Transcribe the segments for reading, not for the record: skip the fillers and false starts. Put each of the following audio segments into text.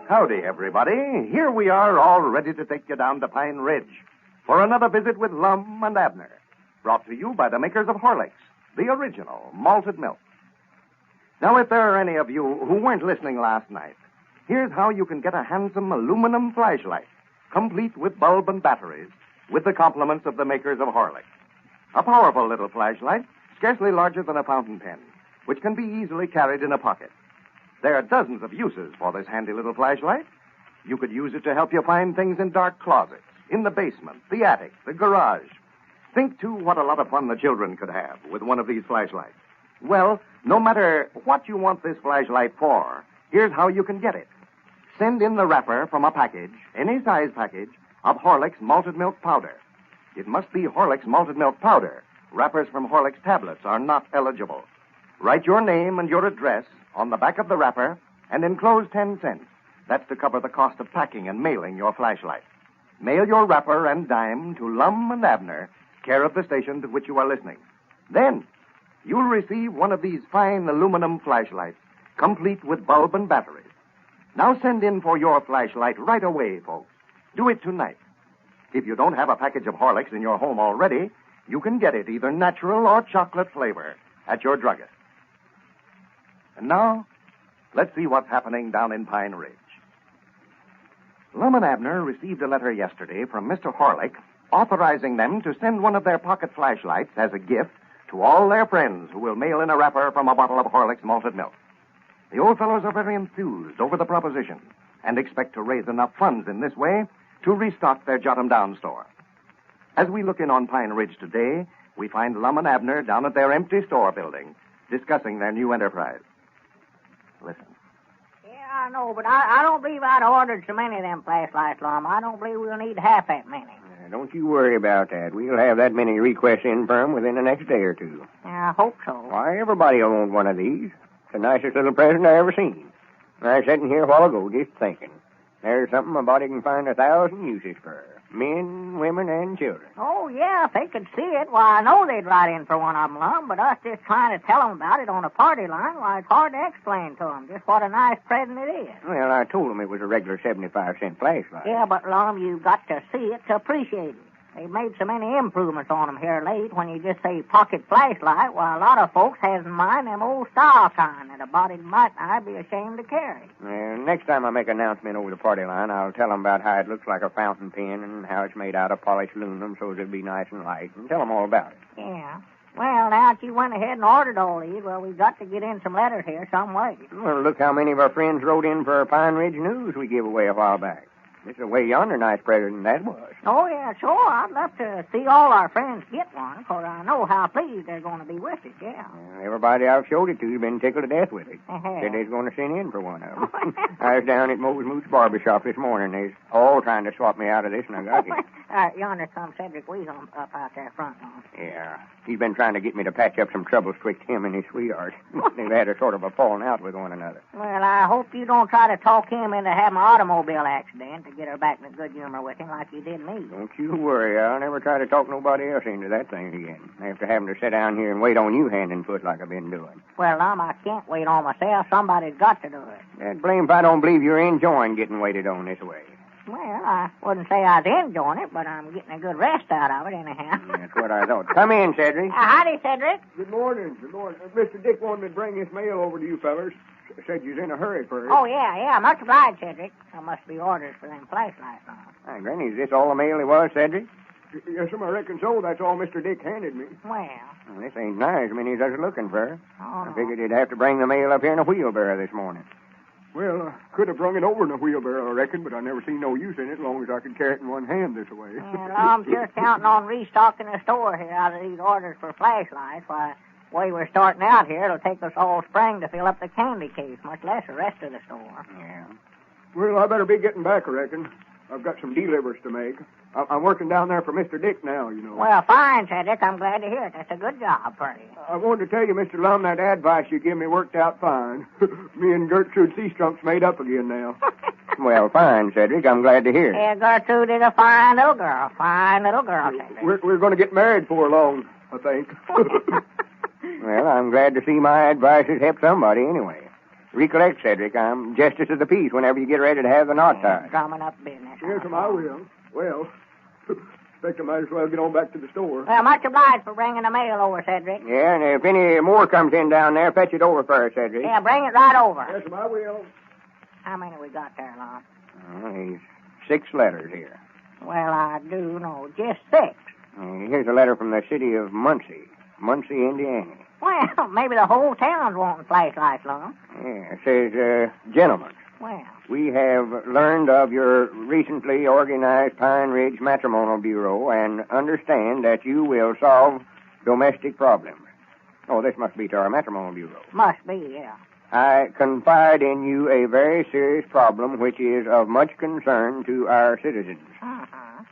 Howdy, everybody. Here we are, all ready to take you down to Pine Ridge for another visit with Lum and Abner, brought to you by the makers of Horlicks, the original malted milk. Now, if there are any of you who weren't listening last night, here's how you can get a handsome aluminum flashlight, complete with bulb and batteries, with the compliments of the makers of Horlicks. A powerful little flashlight, scarcely larger than a fountain pen, which can be easily carried in a pocket. There are dozens of uses for this handy little flashlight. You could use it to help you find things in dark closets, in the basement, the attic, the garage. Think, too, what a lot of fun the children could have with one of these flashlights. Well, no matter what you want this flashlight for, here's how you can get it. Send in the wrapper from a package, any size package, of Horlicks malted milk powder. It must be Horlicks malted milk powder. Wrappers from Horlicks tablets are not eligible. Write your name and your address on the back of the wrapper and enclose 10 cents. That's to cover the cost of packing and mailing your flashlight. Mail your wrapper and dime to Lum and Abner, care of the station to which you are listening. Then, you'll receive one of these fine aluminum flashlights, complete with bulb and batteries. Now send in for your flashlight right away, folks. Do it tonight. If you don't have a package of Horlicks in your home already, you can get it either natural or chocolate flavor at your druggist. And now, let's see what's happening down in Pine Ridge. Lum and Abner received a letter yesterday from Mr. Horlick authorizing them to send one of their pocket flashlights as a gift to all their friends who will mail in a wrapper from a bottle of Horlick's malted milk. The old fellows are very enthused over the proposition and expect to raise enough funds in this way to restock their Jot Em Down store. As we look in on Pine Ridge today, we find Lum and Abner down at their empty store building, discussing their new enterprise. Listen. Yeah, I know, but I don't believe I'd ordered so many of them flashlights, Lum. I don't believe we'll need half that many. Don't you worry about that. We'll have that many requests in for 'em within the next day or two. I hope so. Why, everybody will want one of these. It's the nicest little present I ever seen. I was sitting here a while ago just thinking. There's something a body can find 1,000 uses for. Men, women, and children. Oh, yeah, if they could see it, why, I know they'd write in for one of them, Lum, but us just trying to tell them about it on a party line, why, it's hard to explain to them just what a nice present it is. Well, I told them it was a regular 75-cent flashlight. Yeah, but, Lum, you've got to see it to appreciate it. They've made so many improvements on them here late. When you just say pocket flashlight, why, a lot of folks has in mind them old style kind that a body might not be ashamed to carry. Next time I make an announcement over the party line, I'll tell them about how it looks like a fountain pen and how it's made out of polished aluminum so it'll be nice and light, and tell them all about it. Yeah. Well, now that you went ahead and ordered all these, well, we've got to get in some letters here some way. Well, look how many of our friends wrote in for Pine Ridge News we gave away a while back. This is a way yonder nice present that was. Oh, yeah, sure. I'd love to see all our friends get one, because I know how pleased they're going to be with it, yeah. Everybody I've showed it to has been tickled to death with it. Said they's going to send in for one of them. I was down at Moe's Moots Barber Shop this morning. They's all trying to swap me out of this, and I got it. Yonder comes Cedric Weasel up out there front. Yeah. He's been trying to get me to patch up some troubles twixt him and his sweetheart. They've had a sort of a falling out with one another. Well, I hope you don't try to talk him into having an automobile accident to get her back in a good humor with him like you did me. Don't you worry. I'll never try to talk nobody else into that thing again. After having to sit down here and wait on you hand and foot like I've been doing. Well, Lum, I can't wait on myself. Somebody's got to do it. That blame if I don't believe you're enjoying getting waited on this way. Well, I wouldn't say I was enjoying it, but I'm getting a good rest out of it anyhow. That's what I thought. Come in, Cedric. Howdy, Cedric. Good morning. Good morning. Mr. Dick wanted me to bring this mail over to you fellers. Said you's in a hurry for it. Oh, yeah. Much obliged, Cedric. There must be orders for them flashlights now. Hey, Granny, is this all the mail there was, Cedric? Yes, sir, I reckon so. That's all Mr. Dick handed me. Well, this ain't nice. Many as I was looking for. Oh, I figured you'd have to bring the mail up here in a wheelbarrow this morning. Well, I could have brung it over in a wheelbarrow, I reckon, but I never seen no use in it as long as I could carry it in one hand this way. Well, I'm sure counting on restocking the store here out of these orders for flashlights. Why, the way we're starting out here, it'll take us all spring to fill up the candy case, much less the rest of the store. Yeah. Well, I better be getting back, I reckon. I've got some delivers to make. I'm working down there for Mr. Dick now, you know. Well, fine, Cedric. I'm glad to hear it. That's a good job for you. I wanted to tell you, Mr. Lum, that advice you give me worked out fine. Me and Gertrude Seastrunk's made up again now. Well, fine, Cedric. I'm glad to hear it. Yeah, Gertrude is a fine little girl. Fine little girl, Cedric. We're going to get married before long, I think. Well, I'm glad to see my advice has helped somebody anyway. Recollect, Cedric, I'm justice of the peace whenever you get ready to have the knot tied. Drumming up business. Yes, I will. Well, expect I might as well get on back to the store. Well, much obliged for bringing the mail over, Cedric. Yeah, and if any more comes in down there, fetch it over for us, Cedric. Yeah, bring it right over. Yes, I will. How many we got there, Lum? There's 6 letters here. Well, I do know. Just 6. Here's a letter from the city of Muncie, Indiana. Well, maybe the whole town's wanting flashlights, Lum. Yeah, it says, gentlemen, Well, we have learned of your recently organized Pine Ridge Matrimonial Bureau and understand that you will solve domestic problems. Oh, this must be to our Matrimonial Bureau. must be, yeah. I confide in you a very serious problem which is of much concern to our citizens. Uh-huh.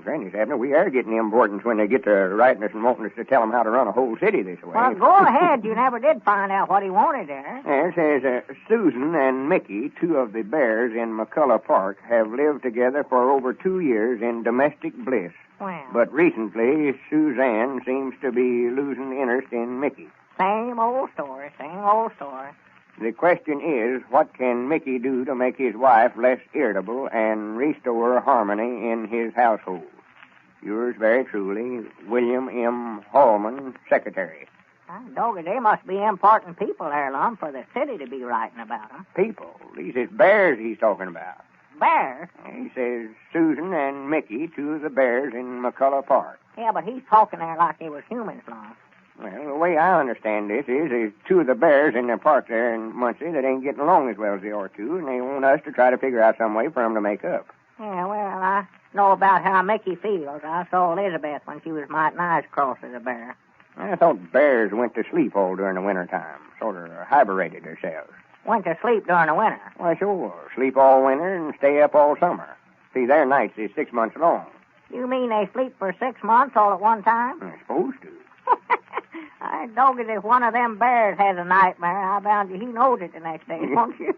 Granny Abner, we are getting importance when they get to writing us and wanting us to tell them how to run a whole city this way. Well, go ahead. You never did find out what he wanted there. Yeah, it says, Susan and Mickey, 2 of the bears in McCullough Park, have lived together for over 2 years in domestic bliss. Well, But recently, Suzanne seems to be losing interest in Mickey. same old story, same old story. The question is, what can Mickey do to make his wife less irritable and restore harmony in his household? Yours very truly, William M. Hallman, Secretary. Doggy, they must be important people there, Lum, for the city to be writing about them. People. These is bears he's talking about. Bears? He says Susan and Mickey, 2 of the bears in McCullough Park. Yeah, but he's talking there like they was humans, Lum. Well, the way I understand this is 2 of the bears in the park there in Muncie that ain't getting along as well as they ought to, and they want us to try to figure out some way for them to make up. Yeah, well, I know about how Mickey feels. I saw Elizabeth when she was mighty nice cross as a bear. I thought bears went to sleep all during the winter time, sort of hibernated themselves. Went to sleep during the winter. Why, sure. Sleep all winter and stay up all summer. See, their nights is 6 months long. You mean they sleep for 6 months all at one time? They're supposed to. I doggy, if one of them bears has a nightmare, I bound you he knows it the next day, won't you?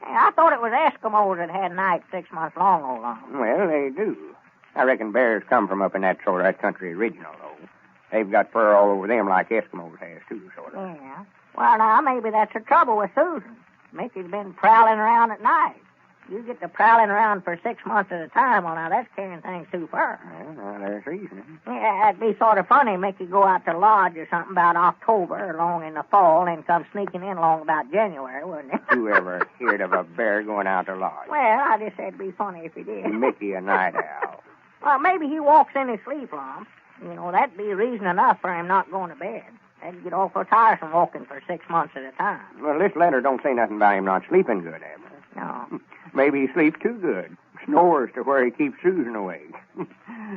I thought it was Eskimos that had nights 6 months long, old long. Well, they do. I reckon bears come from up in that sort of that country original, though. They've got fur all over them like Eskimos has, too, sort of. Yeah. Well, now, maybe that's the trouble with Susan. Mickey's been prowling around at night. You get to prowling around for 6 months at a time, well, now, that's carrying things too far. Well, now, there's reason. Yeah, it'd be sort of funny, Mickey go out to lodge or something about October, along in the fall, and come sneaking in along about January, wouldn't it? Who ever heard of a bear going out to lodge? Well, I just said it'd be funny if he did. Mickey, a night owl. Well, maybe he walks in his sleep, Lum. You know, that'd be reason enough for him not going to bed. That'd get awful tiresome walking for 6 months at a time. Well, this letter don't say nothing about him not sleeping good, Abner. No. Maybe he sleeps too good. Snores to where he keeps Susan awake.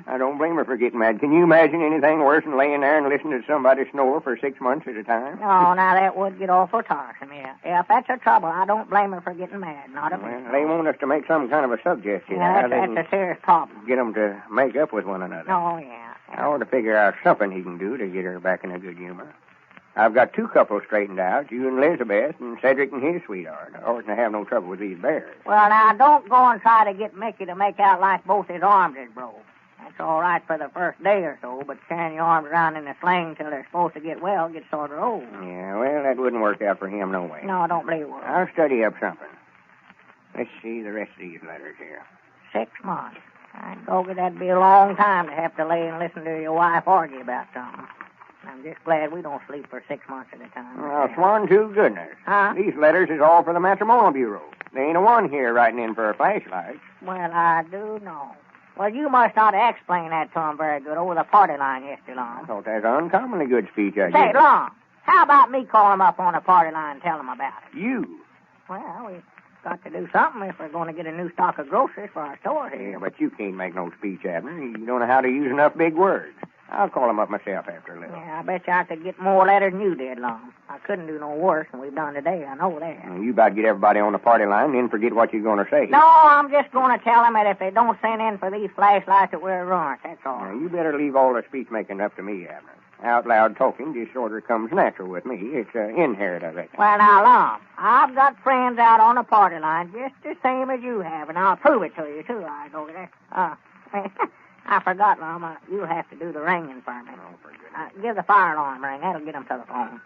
I don't blame her for getting mad. Can you imagine anything worse than laying there and listening to somebody snore for 6 months at a time? No, now that would get awful tiresome, yeah. Yeah, if that's the trouble, I don't blame her for getting mad, not a bit. Well, they want us to make some kind of a suggestion. Yeah, that's a serious problem. Get them to make up with one another. Oh, yeah. I ought to figure out something he can do to get her back in a good humor. I've got 2 couples straightened out, you and Elizabeth, and Cedric and his sweetheart. I oughtn't to have no trouble with these bears. Well, now, don't go and try to get Mickey to make out like both his arms is broke. That's all right for the first day or so, but carrying your arms around in a sling till they're supposed to get well gets sort of old. Yeah, well, that wouldn't work out for him no way. No, I don't believe it would. I'll study up something. Let's see the rest of these letters here. 6 months. I doggy, that'd be a long time to have to lay and listen to your wife argue about something. I'm just glad we don't sleep for 6 months at a time. Well, sworn to goodness. Huh? These letters is all for the Matrimonial Bureau. There ain't a one here writing in for a flashlight. Well, I do know. Well, you must not have explained that to him very good over the party line yesterday, I Long. thought that's uncommonly good speech I Say, gave. Long, how about me calling him up on the party line and tell him about it? You? Well, we've got to do something if we're going to get a new stock of groceries for our store here. Yeah, but you can't make no speech, Abner. You don't know how to use enough big words. I'll call him up myself after a little. Yeah, I bet you I could get more letters than you did, Long. I couldn't do no worse than we've done today. I know that. Well, you about get everybody on the party line, then forget what you're going to say. No, I'm just going to tell them that if they don't send in for these flashlights that we're ruined, that's all. Now, you better leave all the speech-making up to me, Abner. Out loud talking just sort of comes natural with me. It's inherent, I reckon. Well, now, Long, I've got friends out on the party line just the same as you have, and I'll prove it to you, too. I go there. I forgot, Long. You'll have to do the ringing for me. Oh, for goodness. Give the fire alarm ring. That'll get them to the phone.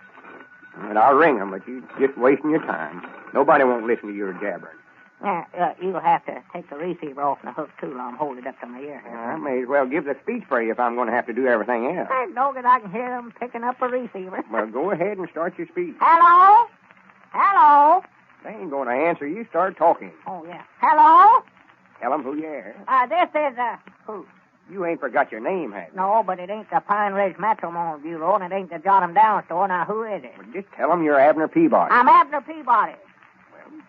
And I'll ring 'em, but you're just wasting your time. Nobody won't listen to your jabbering. You'll have to take the receiver off the hook, too, Lum. Hold it up to my ear. I may as well give the speech for you if I'm going to have to do everything else. Hey, dog it, I can hear them picking up a receiver. Well, go ahead and start your speech. Hello? Hello? They ain't going to answer. You start talking. Oh, yeah. Hello? Tell 'em who you are. This is, who? You ain't forgot your name, have you? No, but it ain't the Pine Ridge Matrimonial Bureau, and it ain't the Jot Em Down store. Now, who is it? Well, just tell 'em you're Abner Peabody. I'm Abner Peabody.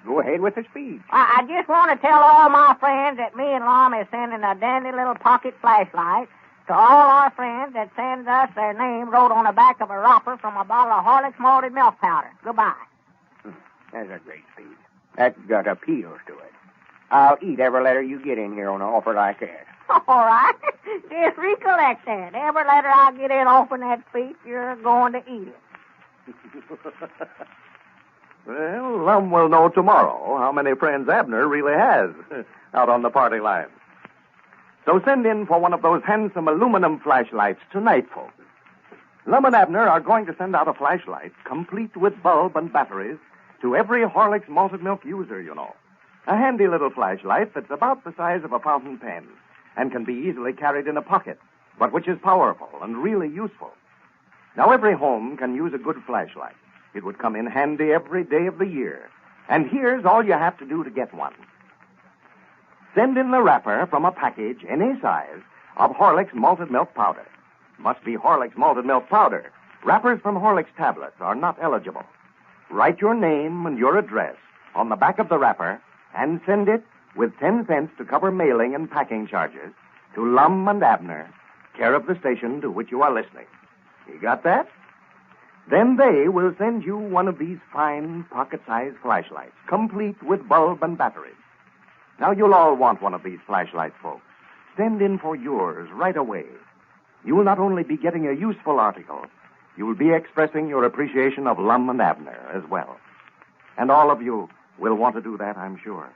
Go ahead with the speech. I just want to tell all my friends that me and Lum is sending a dandy little pocket flashlight to all our friends that sends us their name wrote on the back of a wrapper from a bottle of Horlicks malted milk powder. Goodbye. That's a great speech. That's got appeals to it. I'll eat every letter you get in here on an offer like that. All right. Just recollect that. Every letter I get in offering that speech, you're going to eat it. Well, Lum will know tomorrow how many friends Abner really has out on the party line. So send in for one of those handsome aluminum flashlights tonight, folks. Lum and Abner are going to send out a flashlight complete with bulb and batteries to every Horlicks malted milk user, you know. A handy little flashlight that's about the size of a fountain pen and can be easily carried in a pocket, but which is powerful and really useful. Now, every home can use a good flashlight. It would come in handy every day of the year. And here's all you have to do to get one. Send in the wrapper from a package, any size, of Horlicks malted milk powder. Must be Horlicks malted milk powder. Wrappers from Horlicks tablets are not eligible. Write your name and your address on the back of the wrapper and send it with 10 cents to cover mailing and packing charges to Lum and Abner, care of the station to which you are listening. You got that? Then they will send you one of these fine pocket-sized flashlights, complete with bulb and batteries. Now, you'll all want one of these flashlights, folks. Send in for yours right away. You will not only be getting a useful article, you will be expressing your appreciation of Lum and Abner as well. And all of you will want to do that, I'm sure.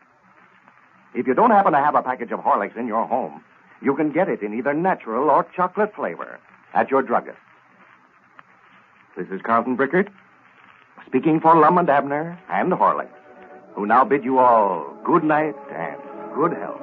If you don't happen to have a package of Horlicks in your home, you can get it in either natural or chocolate flavor at your druggist. This is Carlton Brickert, speaking for Lum and Abner and Horlicks, who now bid you all good night and good health.